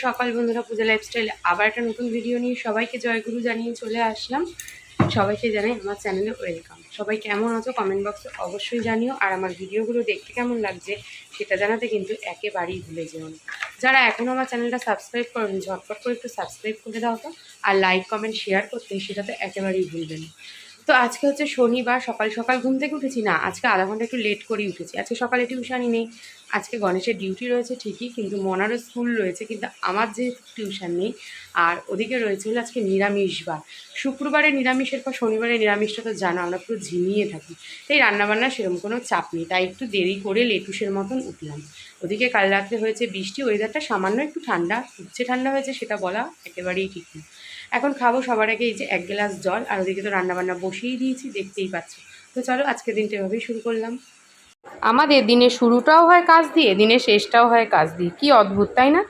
সকাল বন্ধুরা, পূজা লাইফস্টাইলে আবার একটা নতুন ভিডিও নিয়ে সবাইকে জয়গুরু জানিয়ে চলে আসলাম। সবাইকে জানাই আমার চ্যানেলে ওয়েলকাম। সবাই কেমন আছো কমেন্ট বক্সে অবশ্যই জানিও, আর আমার ভিডিওগুলো দেখতে কেমন লাগছে সেটা জানাতে কিন্তু একেবারেই ভুলে যেও না। যারা এখনও আমার চ্যানেলটা সাবস্ক্রাইব করেন ঝটপট করে একটু সাবস্ক্রাইব করে দাও তো, আর লাইক কমেন্ট শেয়ার করতে সেটা তো একেবারেই ভুলবেন না। তো আজকে হচ্ছে শনিবার, সকাল সকাল ঘুম থেকে উঠেছি না, আজকে আধা ঘন্টা একটু লেট করেই উঠেছি। আজকে সকালে টিউশনই নেই, আজকে গণেশের ডিউটি রয়েছে ঠিকই, কিন্তু মনারও স্কুল রয়েছে, কিন্তু আমার যে টিউশন নেই। আর ওদিকে রয়েছে হলো আজকে নিরামিষবার। শুক্রবারে নিরামিষের পর শনিবারে নিরামিষটা তো জানো আমরা পুরো ঝিমিয়ে থাকি, তাই রান্নাবান্নার সেরকম কোনো চাপ নেই, তাই একটু দেরি করে লেটুসের মতন উঠলাম। ওদিকে কাল রাত্রে হয়েছে বৃষ্টি, ওয়েদারটা সামান্য একটু ঠান্ডা, উচ্চে ঠান্ডা হয়েছে সেটা বলা একেবারেই ঠিক না। এখন খাবো সবার আগে এই যে 1 গ্লাস জল, আর ওদিকে তো রান্নাবান্না বসিয়েই দিয়েছি, দেখতেই পাচ্ছ। তো চলো আজকে দিনটা এভাবেই শুরু করলাম। আমাদের দিনের শুরুটাও হয় কাজ দিয়ে, দিনের শেষটাও হয় কাজ দিয়ে। কি অদ্ভুত তাই না?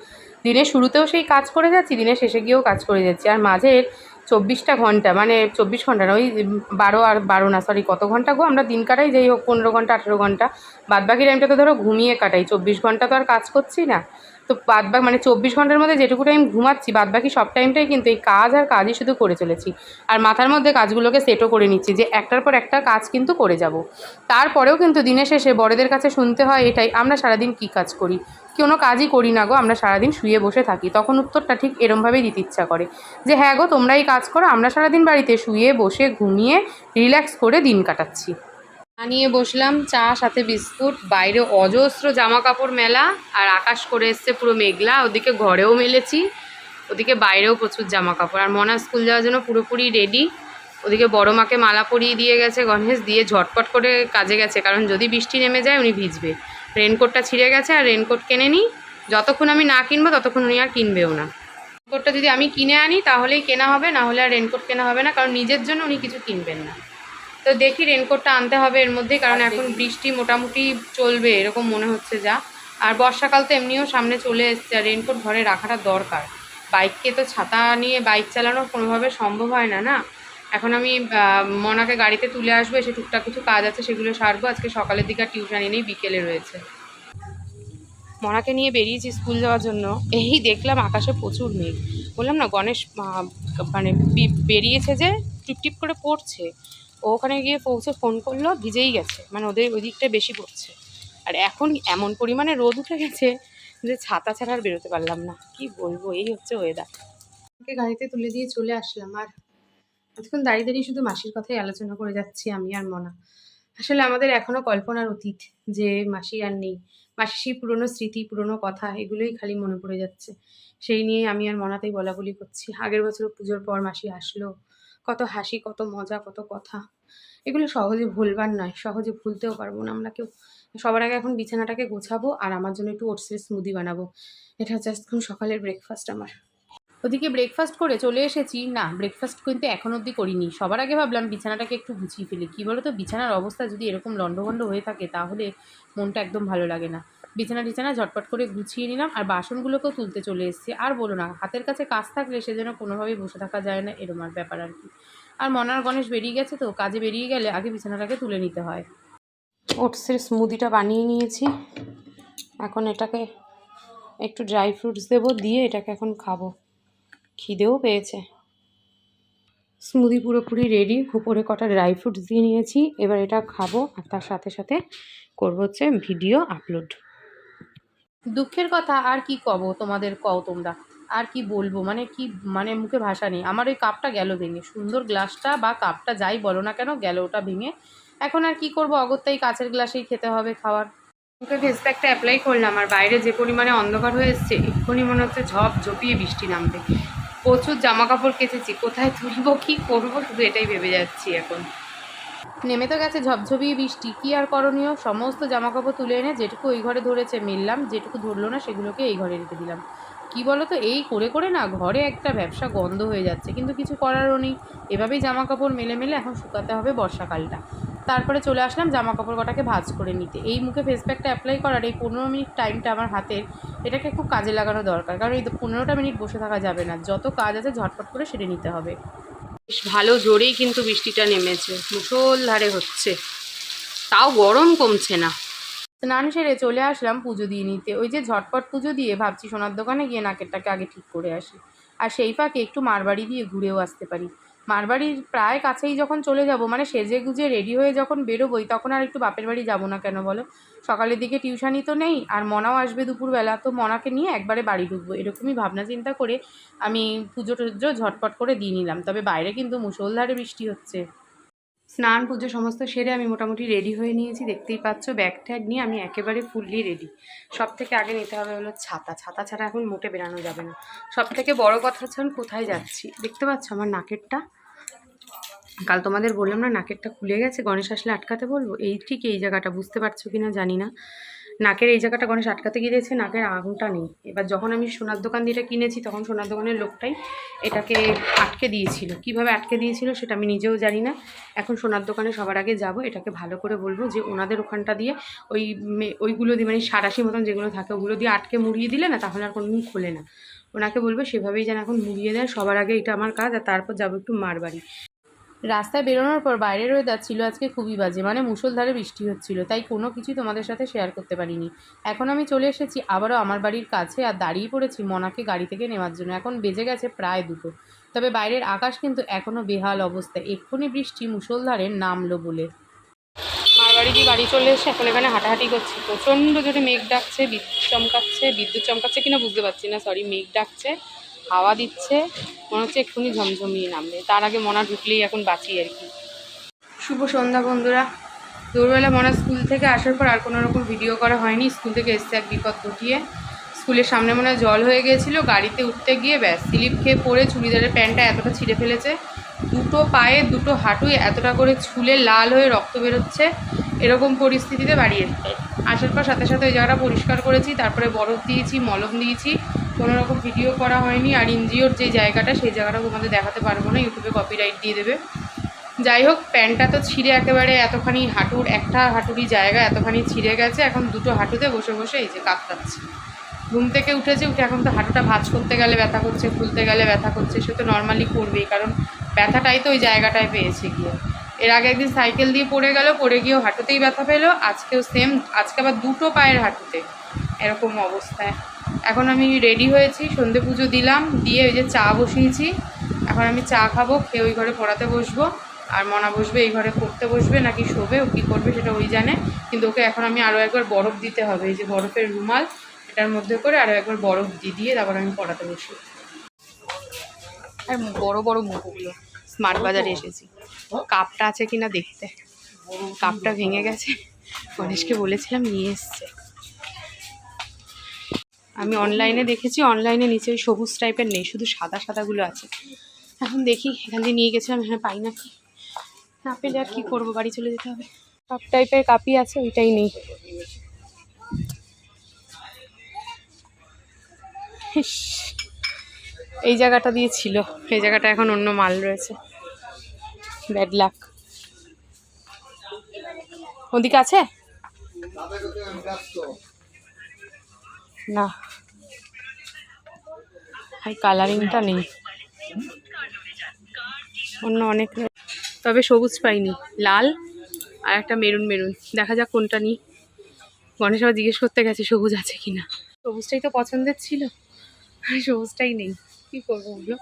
দিনের শুরুতেও সেই কাজ করে যাচ্ছি, দিনের শেষে গিয়েও কাজ করে যাচ্ছি, আর মাঝের 24টা ঘন্টা, মানে 24 ঘন্টা না, ওই 12 না সরি কত ঘন্টা গো আমরা দিন কাটাই, যাই হোক 15 ঘন্টা 18 ঘন্টা, বাদবাকি টাইমটা তো ধরো ঘুমিয়ে কাটাই। 24 ঘন্টা তো আর কাজ করছি না, তো বাদবাকি মানে 24 ঘন্টার মধ্যে যেটুকু টাইম ঘুমাচ্ছি বাদবাকি সব টাইমটাই কিন্তু এই কাজ আর কাজই শুধু করে চলেছি। আর মাথার মধ্যে কাজগুলোকে সেটও করে নিচ্ছি যে একটার পর একটা কাজ কিন্তু করে যাব। তারপরেও কিন্তু দিনের শেষে বড়দের কাছে শুনতে হয় এটাই, আমরা সারাদিন কী কাজ করি? কোনো কাজই করি না গো, আমরা সারাদিন শুয়ে বসে থাকি। তখন উত্তরটা ঠিক এরমভাবেই দিতে ইচ্ছা করে যে হ্যাঁ গো, তোমরাই কাজ করো, আমরা সারাদিন বাড়িতে শুয়ে বসে ঘুমিয়ে রিল্যাক্স করে দিন কাটাচ্ছি। নিয়ে বসলাম চা সাথে বিস্কুট, বাইরে অজস্র জামা কাপড় মেলা, আর আকাশ করে এসছে পুরো মেঘলা। ওদিকে ঘরেও মেলেছি, ওদিকে বাইরেও প্রচুর জামা কাপড়। আর মনা স্কুল যাওয়ার জন্য পুরোপুরি রেডি। ওদিকে বড় মাকে মালা পরিয়ে দিয়ে গেছে গণেশ, দিয়ে ঝটপট করে কাজে গেছে, কারণ যদি বৃষ্টি নেমে যায় উনি ভিজবে। রেনকোটটা ছিঁড়ে গেছে, আর রেনকোট কেনে নিই, যতক্ষণ আমি না কিনবো ততক্ষণ উনি আর কিনবেও না। রেনকোটটা যদি আমি কিনে আনি তাহলেই কেনা হবে, না হলে আর রেনকোট কেনা হবে না, কারণ নিজের জন্য উনি কিছু কিনবেন না। তো দেখি রেনকোটটা আনতে হবে এর মধ্যেই, কারণ এখন বৃষ্টি মোটামুটি চলবে এরকম মনে হচ্ছে যা। আর বর্ষাকাল তো এমনিও সামনে চলে এসছে, আর রেনকোট ঘরে রাখাটা দরকার। বাইককে তো ছাতা নিয়ে বাইক চালানো কোনোভাবে সম্ভব হয় না না। এখন আমি মনাকে গাড়িতে তুলে আসবো, এসে টুকটাক কিছু কাজ আছে সেগুলো সারবো। আজকে সকালের দিকে টিউশানি নেই, বিকেলে রয়েছে। মনাকে নিয়ে বেরিয়েছি স্কুল যাওয়ার জন্য, এই দেখলাম আকাশে প্রচুর মেঘ। বললাম না গণেশ মানে বেরিয়েছে যে টিপ করে পড়ছে। ও ওখানে গিয়ে পৌঁছে ফোন করলো, ভিজেই গেছে, মানে ওদের ওই দিকটা বেশি পড়ছে। আর এখন এমন পরিমাণে রোদ উঠে গেছে যে ছাতা ছাড়া আর বেরোতে পারলাম না। কি বলবো, এই হচ্ছে ওয়েদার। গাড়িতে তুলে দিয়ে চলে আসলাম, আর এতক্ষণ দাঁড়িয়ে দাঁড়িয়ে শুধু মাসির কথাই আলোচনা করে যাচ্ছি আমি আর মনা। আসলে আমাদের এখনও কল্পনার অতীত যে মাসি আর নেই। মাসির সেই পুরনো স্মৃতি, পুরনো কথা, এগুলোই খালি মনে পড়ে যাচ্ছে। সেই নিয়ে আমি আর মনাতেই বলাবলি করছি। আগের বছর পুজোর পর মাসি আসলো, কত হাসি, কত মজা, কত কথা। এগুলো সহজে ভুলবার নয়, সহজে ভুলতেও পারবো না আমরা কেউ। সবার আগে এখন বিছানাটাকে গোছাবো, আর আমার জন্য একটু ওটসের স্মুদি বানাবো। এটা হচ্ছে এখন সকালের ব্রেকফাস্ট আমার। ওদিকে ব্রেকফাস্ট করে চলে এসেছি, না ব্রেকফাস্ট কিন্তু এখন অবধি করিনি। সবার আগে ভাবলাম বিছানাটাকে একটু গুছিয়ে ফেলি। কী বলো তো, বিছানার অবস্থা যদি এরকম লণ্ডভণ্ড হয়ে থাকে তাহলে মনটা একদম ভালো লাগে না। বিছানা ঝটপট করে গুছিয়ে নিলাম, আর বাসনগুলোকেও তুলতে চলে এসেছি। আর বলো না, হাতের কাছে কাজ থাকলে সে যেন কোনোভাবেই বসে থাকা যায় না, এরম আর ব্যাপার আর কি। আর মনার গণেশ বেরিয়ে গেছে, তো কাজে বেরিয়ে গেলে আগে বিছানাটাকে তুলে নিতে হয়। ওটসের স্মুদিটা বানিয়ে নিয়েছি, এখন এটাকে একটু ড্রাই ফ্রুটস দেবো, দিয়ে এটাকে এখন খাবো। খিদেও পেয়েছে। স্মুদি পুরোপুরি রেডি, উপরে কটা ড্রাই ফ্রুটস দিয়ে নিয়েছি, এবার এটা খাবো, আর তার সাথে সাথে করবো হচ্ছে ভিডিও আপলোড। দুঃখের কথা আর কি কব তোমাদের, কও তোমরা। আর কি বলবো, মানে মুখে ভাষা নেই। আমার ওই কাপটা গেল ভেঙে, সুন্দর গ্লাসটা বা কাপটা যাই বলো না কেন, গেল ওটা ভেঙে। এখন আর কি করবো, অগত্যাই কাচের গ্লাসেই খেতে হবে খাওয়ার। মুখে ফেস প্যাকটা অ্যাপ্লাই করলাম, আর বাইরে যে পরিমাণে অন্ধকার হয়ে এসছে, এক্ষুনি মনে হচ্ছে ঝপ ঝপিয়ে বৃষ্টি নামবে। প্রচুর জামা কাপড় কেচেছি, কোথায় তুলবো, কী করবো, শুধু এটাই ভেবে যাচ্ছি এখন। নেমে তো গেছে ঝপঝপিয়ে বৃষ্টি, কী আর করণীয়, সমস্ত জামা কাপড় তুলে এনে যেটুকু ওই ঘরে ধরেছে মেললাম, যেটুকু ধরলো না সেগুলোকে এই ঘরে রেখে দিলাম। কি বলো তো, এই করে করে না ঘরে একটা ব্যবসা গন্ধ হয়ে যাচ্ছে, কিন্তু কিছু করারও নেই। এভাবেই জামা কাপড় মেলে মেলে এখন শুকাতে হবে বর্ষাকালটা। তারপরে চলে আসলাম জামা কাপড় কটাকে ভাঁজ করে নিতে। এই মুখে ফেস প্যাকটা অ্যাপ্লাই করার এই 15 মিনিট টাইমটা আমার হাতের, এটাকে খুব কাজে লাগানো দরকার, কারণ এই 15টা মিনিট বসে থাকা যাবে না, যত কাজ আছে ঝটপট করে সেরে নিতে হবে। বেশ ভালো জোরেই কিন্তু বৃষ্টিটা নেমেছে, মুষলধারে হচ্ছে, তাও গরম কমছে না। স্নান সেরে চলে আসলাম পুজো দিয়ে নিতে। ওই যে ঝটপট পুজো দিয়ে ভাবছি সোনার দোকানে গিয়ে নাকেরটাকে আগে ঠিক করে আসি, আর সেই ফাঁকে একটু মারবাড়ি দিয়ে ঘুরেও আসতে পারি। মারবাড়ির প্রায় কাছেই যখন চলে যাব, মানে সেজে গুজে রেডি হয়ে যখন বেরোবোই, তখন আর একটু বাপের বাড়ি যাবো না কেন বলো? সকালের দিকে টিউশানি তো নেই, আর মনাও আসবে দুপুরবেলা, তো মনাকে নিয়ে একবারে বাড়ি ঢুকবো, এরকমই ভাবনা চিন্তা করে আমি পুজো টুজো ঝটপট করে দিয়ে নিলাম। তবে বাইরে কিন্তু মুষলধারে বৃষ্টি হচ্ছে। স্নান পুজো সমস্ত সেরে আমি মোটামুটি রেডি হয়ে নিয়েছি, দেখতেই পাচ্ছ। ব্যাগ ট্যাগ নিয়ে আমি একেবারে ফুললি রেডি। সব থেকে আগে নিতে হবে হলো ছাতা। ছাতা ছাড়া এখন মোটে বেরানো যাবে না। সব থেকে বড় কথা হচ্ছে আমি কোথায় যাচ্ছি। দেখতে পাচ্ছ আমার নাকেরটা, কাল তোমাদের বললাম না নাকেরটা খুলে গেছে, গণেশ আসলে আটকাতে বলবো। এই ঠিক এই জায়গাটা, বুঝতে পারছো কি না জানি না, নাকের এই জায়গাটা গণেশ আটকাতে গিয়ে দিয়েছে, নাকের আঙটা নেই। এবার যখন আমি সোনার দোকান দিয়ে এটা কিনেছি, তখন সোনার দোকানের লোকটাই এটাকে আটকে দিয়েছিল। কিভাবে আটকে দিয়েছিল সেটা আমি নিজেও জানি না। এখন সোনার দোকানে সবার আগে যাব, এটাকে ভালো করে বলবো যে ওনাদের ওখানটা দিয়ে ওইগুলো দিয়ে, মানে সাঁড়াশি মতন যেগুলো থাকে ওগুলো দিয়ে আটকে মুড়িয়ে দিলে না, তাহলে আর কোনোদিন খোলে না। ওনাকে বলবো সেভাবেই যেন এখন মুড়িয়ে দেয়। সবার আগে এটা আমার কাজ, আর তারপর যাবো একটু মার বাড়ি। রাস্তায় বেরোনোর পর বাইরের ওয়েদার ছিল আজকে খুবই বাজে, মানে মুষলধারে বৃষ্টি হচ্ছিল, তাই কোনো কিছুই তোমাদের সাথে শেয়ার করতে পারিনি। এখন আমি চলে এসেছি আবারও আমার বাড়ির কাছে, আর দাঁড়িয়ে পড়েছি মনাকে গাড়ি থেকে নেওয়ার জন্য। এখন বেজে গেছে প্রায় 2টো, তবে বাইরের আকাশ কিন্তু এখনও বেহাল অবস্থা। এক্ষুনি বৃষ্টি মুষলধারে নামলো বলে। আমার বাড়ি দিয়ে বাড়ি চলে এসে এখন এখানে হাঁটাহাঁটি করছি। প্রচণ্ড জোরে মেঘ ডাকছে, বিদ্যুৎ চমকাচ্ছে কিনা বুঝতে পারছি না, সরি, মেঘ ডাকছে, হাওয়া দিচ্ছে, মনে হচ্ছে এক্ষুনি ঝমঝমিয়ে নামবে। তার আগে মনা ঢুকলেই এখন বাঁচি আর কি। শুভ সন্ধ্যা বন্ধুরা। দুপুরবেলা মনা স্কুল থেকে আসার পর আর কোনো রকম ভিডিও করা হয়নি। স্কুল থেকে এসছে এক বিপদ ঘটিয়ে। স্কুলের সামনে মনে হয় জল হয়ে গিয়েছিলো, গাড়িতে উঠতে গিয়ে ব্যাস স্লিপ খেয়ে পড়ে চুড়িদারের প্যান্টটা এতটা ছিঁড়ে ফেলেছে, 2টো পায়ে 2টো হাঁটুই এতটা করে ছুলে লাল হয়ে রক্ত বেরোচ্ছে। এরকম পরিস্থিতিতে বাড়ি এসছে। আসার পর সাথে সাথে ওই জায়গাটা পরিষ্কার করেছি, তারপরে বরফ দিয়েছি, মলম দিয়েছি। কোনো রকম ভিডিও করা হয়নি। আর এনজিওর যে জায়গাটা, সেই জায়গাটা তোমাদের দেখাতে পারবো না, ইউটিউবে কপিরাইট দিয়ে দেবে। যাই হোক, প্যান্টটা তো ছিঁড়ে একেবারে এতখানি হাঁটুর, একটা হাঁটুরই জায়গা এতখানি ছিঁড়ে গেছে। এখন 2টো হাঁটুতে বসে বসে এই যে কাঁদতাচ্ছে। ঘুম থেকে উঠে এখন তো হাঁটুটা ভাঁজ করতে গেলে ব্যথা করছে, খুলতে গেলে ব্যথা করছে। সে তো নর্মালি করবেই, কারণ ব্যথাটাই তো ওই জায়গাটায় পেয়েছে গিয়ে। এর আগে একদিন সাইকেল দিয়ে পড়ে গিয়েও হাঁটুতেই ব্যথা পেলো, আজকেও সেম, আজকে আবার 2টো পায়ের হাঁটুতে এরকম অবস্থায়। এখন আমি রেডি হয়েছি, সন্ধে পুজো দিলাম, দিয়ে ওই যে চা বসিয়েছি। এখন আমি চা খাবো, খেয়ে ওই ঘরে পড়াতে বসবো। আর মনা বসবে এই ঘরে, পড়তে বসবে নাকি শোবে, ও কী করবে সেটা ওই জানে। কিন্তু ওকে এখন আমি আরও একবার বরফ দিতে হবে। এই যে বরফের রুমাল, এটার মধ্যে করে আরও একবার বরফ দিয়ে তারপর আমি পড়াতে বসি। আর বড় বড় মুখগুলো। স্মার্ট বাজারে এসেছি, কাপটা আছে কিনা দেখতে। কাপটা ভেঙে গেছে, গণেশকে বলেছিলাম, নিয়ে এসছে। আমি অনলাইনে দেখেছি, অনলাইনে নিচে ওই সবুজ টাইপের নেই, শুধু সাদা সাদাগুলো আছে। এখন দেখি, এখান দিয়ে নিয়ে গেছিলাম, এখানে পাই নাকি। না পেলে আর কী করবো, বাড়ি চলে যেতে হবে। কাপ টাইপের কাপই আছে, ওইটাই নেই। এই জায়গাটা দিয়ে ছিল, এই জায়গাটা এখন অন্য মাল রয়েছে। Bad luck. ওদিকে আছে না, এই কালারিংটা নেই, অন্য অনেক। তবে সবুজ পাইনি, লাল আর একটা মেরুন। দেখা যাক কোনটা নিই। গণেশ আবার জিজ্ঞেস করতে গেছে সবুজ আছে কিনা। সবুজটাই তো পছন্দের ছিল, সবুজটাই নেই, কী করবো ওগুলো।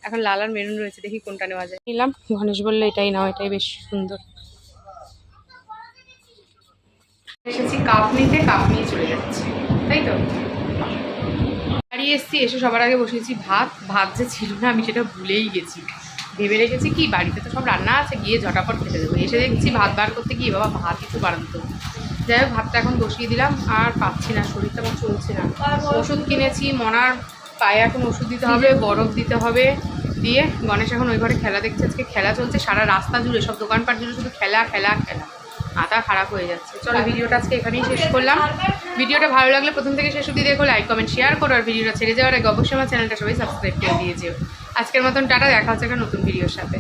এখন লাল আর মেরুন রয়েছে, দেখি কোনটা নেওয়া যায়। নিলাম, গণেশ বললো এটাই নাও, এটাই বেশ সুন্দর। এসেছি কাপ নিতে, কাপ নিয়ে চলে যাচ্ছে, তাই তো। বাড়ি এসেছি, এসে সবার আগে বসেছি ভাত যে ছিল না, আমি সেটা ভুলেই গেছি। ভেবে রেখেছি কি বাড়িতে তো সব রান্না আছে, গিয়ে ঝটাপট খেতে দেবো। এসে দেখছি ভাত বার করতে গিয়ে বাবা ভাতই তো বাড়াতো। যাই হোক, ভাতটা এখন বসিয়ে দিলাম। আর পাচ্ছি না, শরীরটা আমার চলছে না। ওষুধ কিনেছি, মনার পায়ে এখন ওষুধ দিতে হবে, বরফ দিতে হবে। দিয়ে গণেশ এখন ওই ঘরে খেলা দেখছে। আজকে খেলা চলছে সারা রাস্তা জুড়ে, সব দোকানপাট জুড়ে শুধু খেলা। মাথা খারাপ হয়ে যাচ্ছে। চলো, ভিডিওটা আজকে এখানেই শেষ করলাম। ভিডিওটা ভালো লাগলে প্রথম থেকে শেষ অবধি দেখো, লাইক কমেন্ট শেয়ার করো। আর ভিডিওটা ছেড়ে যাওয়ার আগে অবশ্যই আমার চ্যানেলটা সবাই সাবস্ক্রাইব করে দিয়ে যেও। আজকের মতন টাটা, দেখা হচ্ছে একটা নতুন ভিডিওর সাথে।